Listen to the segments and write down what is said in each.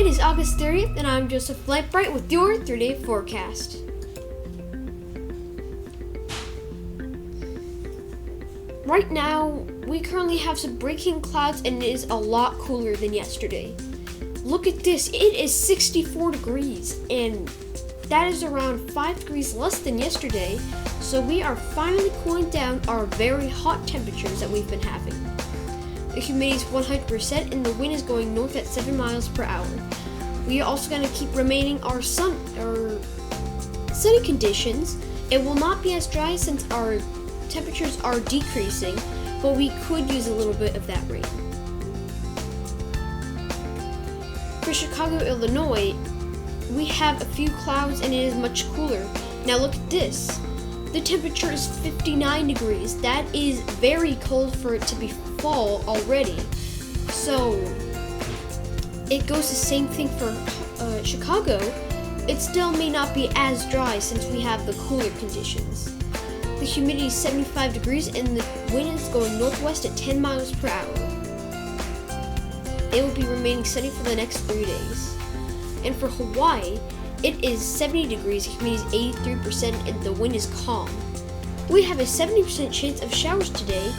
It is August 30th, and I'm Joseph Lampright with your 3-day forecast. Right now, we currently have some breaking clouds, and it is a lot cooler than yesterday. Look at this, it is 64 degrees, and that is around 5 degrees less than yesterday, so we are finally cooling down our very hot temperatures that we've been having. The humidity is 100%, and the wind is going north at 7 miles per hour. We are also going to keep remaining our sunny conditions. It will not be as dry since our temperatures are decreasing, but we could use a little bit of that rain. For Chicago, Illinois, we have a few clouds and it is much cooler. Now look at this. The temperature is 59 degrees. That is very cold for it to be fall already. So it goes the same thing for Chicago. It still may not be as dry since we have the cooler conditions. The humidity is 75 degrees and the wind is going northwest at 10 miles per hour. It will be remaining sunny for the next 3 days. And for Hawaii, it is 70 degrees, the humidity is 83%, and the wind is calm. We have a 70% chance of showers today,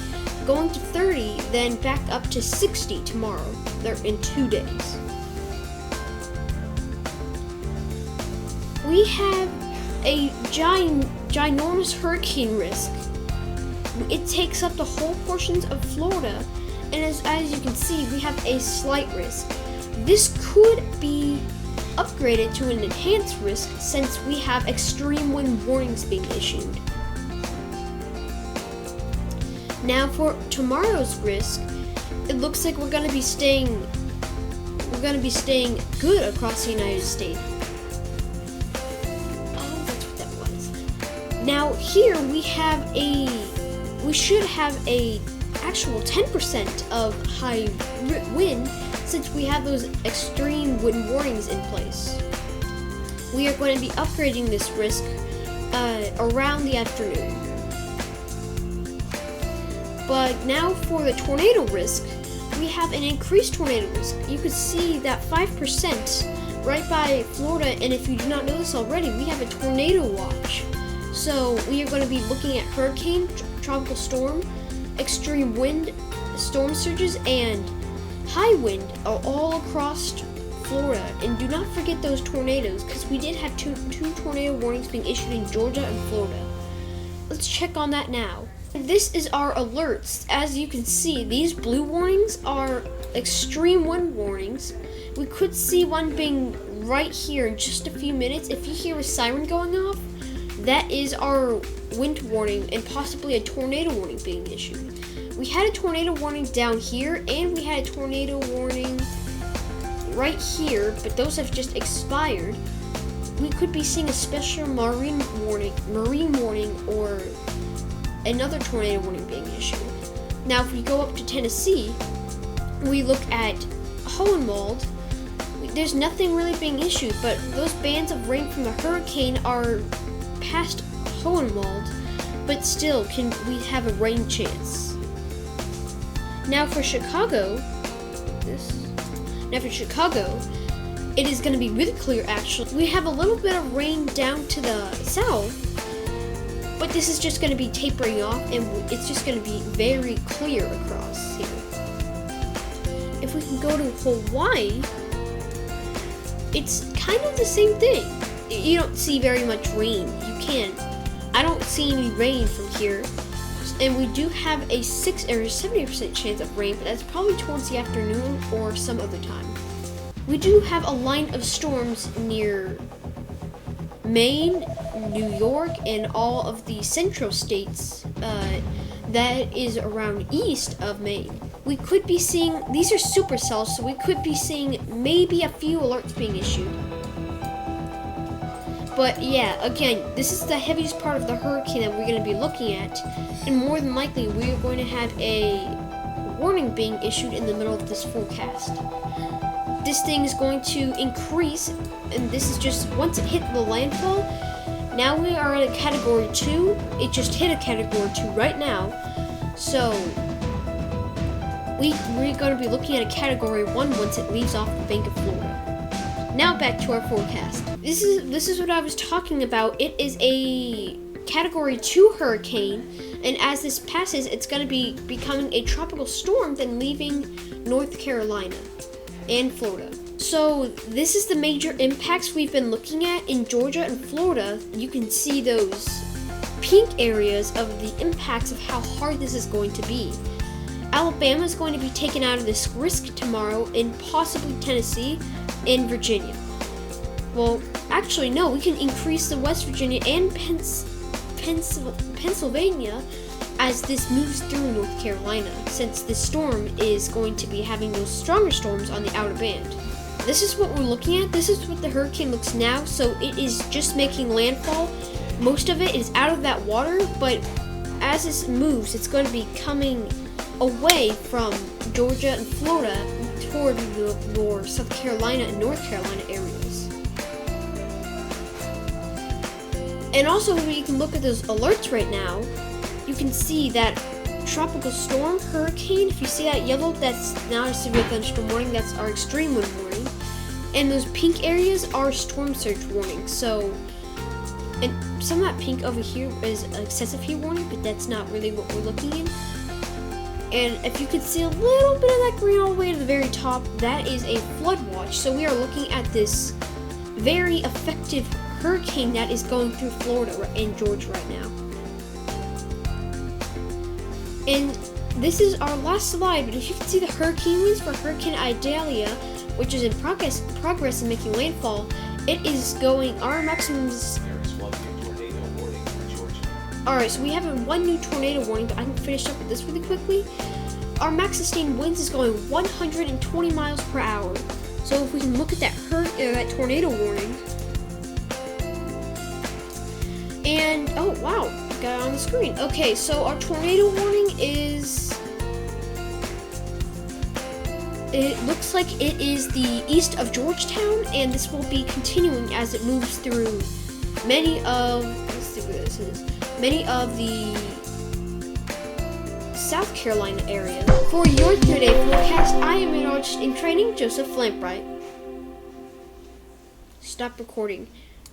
going to 30, then back up to 60 tomorrow. They're in 2 days. We have a ginormous hurricane risk. It takes up the whole portions of Florida, and as you can see, we have a slight risk. This could be upgraded to an enhanced risk since we have extreme wind warnings being issued. Now for tomorrow's risk, it looks like we're going to be staying good across the United States. Oh, that's what that was. Now here we should have a actual 10% of high wind since we have those extreme wind warnings in place. We are going to be upgrading this risk around the afternoon. But now for the tornado risk, we have an increased tornado risk. You can see that 5% right by Florida, and if you do not know this already, we have a tornado watch. So we are going to be looking at hurricane, tropical storm, extreme wind, storm surges, and high wind all across Florida. And do not forget those tornadoes, because we did have two tornado warnings being issued in Georgia and Florida. Let's check on that now. This is our alerts. As you can see, these blue warnings are extreme wind warnings. We could see one being right here in just a few minutes. If you hear a siren going off, that is our wind warning and possibly a tornado warning being issued. We had a tornado warning down here, and we had a tornado warning right here, but those have just expired. We could be seeing a special marine warning, or another tornado warning being issued. Now, if we go up to Tennessee, we look at Hohenwald. There's nothing really being issued, but those bands of rain from the hurricane are past Hohenwald, but still, we have a rain chance. Now for Chicago, it is going to be really clear actually. We have a little bit of rain down to the south, but this is just going to be tapering off, and it's just going to be very clear across here. If we can go to Hawaii, it's kind of the same thing. You don't see very much rain. I don't see any rain from here. And we do have a 70% chance of rain, but that's probably towards the afternoon or some other time. We do have a line of storms near Maine, New York, and all of the central states that is around east of Maine. We could be seeing, these are supercells, so we could be seeing maybe a few alerts being issued. But yeah, again, this is the heaviest part of the hurricane that we're going to be looking at, and more than likely we are going to have a warning being issued in the middle of this forecast. This thing is going to increase, and this is just once it hit the landfall. Now we are in a category 2. It just hit a category 2 right now, so we're going to be looking at a category 1 once it leaves off the Bank of Florida. Now back to our forecast. This is what I was talking about. It is a Category 2 hurricane, and as this passes, it's going to be becoming a tropical storm, then leaving North Carolina and Florida. So this is the major impacts we've been looking at in Georgia and Florida. You can see those pink areas of the impacts of how hard this is going to be. Alabama is going to be taken out of this risk tomorrow, and possibly Tennessee and Virginia. Well, actually, no, we can increase the West Virginia and Pennsylvania as this moves through North Carolina, since this storm is going to be having those stronger storms on the outer band. This is what we're looking at. This is what the hurricane looks now. So it is just making landfall. Most of it is out of that water, but as this moves, it's going to be coming away from Georgia and Florida toward your South Carolina and North Carolina areas. And also, when you can look at those alerts right now, you can see that tropical storm, hurricane. If you see that yellow, that's not a severe thunderstorm warning, that's our extreme wind warning. And those pink areas are storm surge warnings. So, and some of that pink over here is excessive heat warning, but that's not really what we're looking in. And if you could see a little bit of that green all the way to the very top, that is a flood watch. So we are looking at this very effective hurricane that is going through Florida and Georgia right now. And this is our last slide, but if you can see the hurricane winds for Hurricane Idalia, which is in progress and making landfall, it is going, our maximum is... Alright, so we have one new tornado warning, but I can finish up with this really quickly. Our max sustained winds is going 120 miles per hour. So if we can look at that tornado warning. And, oh wow, got it on the screen. Okay, so our tornado warning is... It looks like it is the east of Georgetown, and this will be continuing as it moves through many of the South Carolina area. For your 3-day forecast, I am meteorologist in training, Joseph Lampright. Stop recording.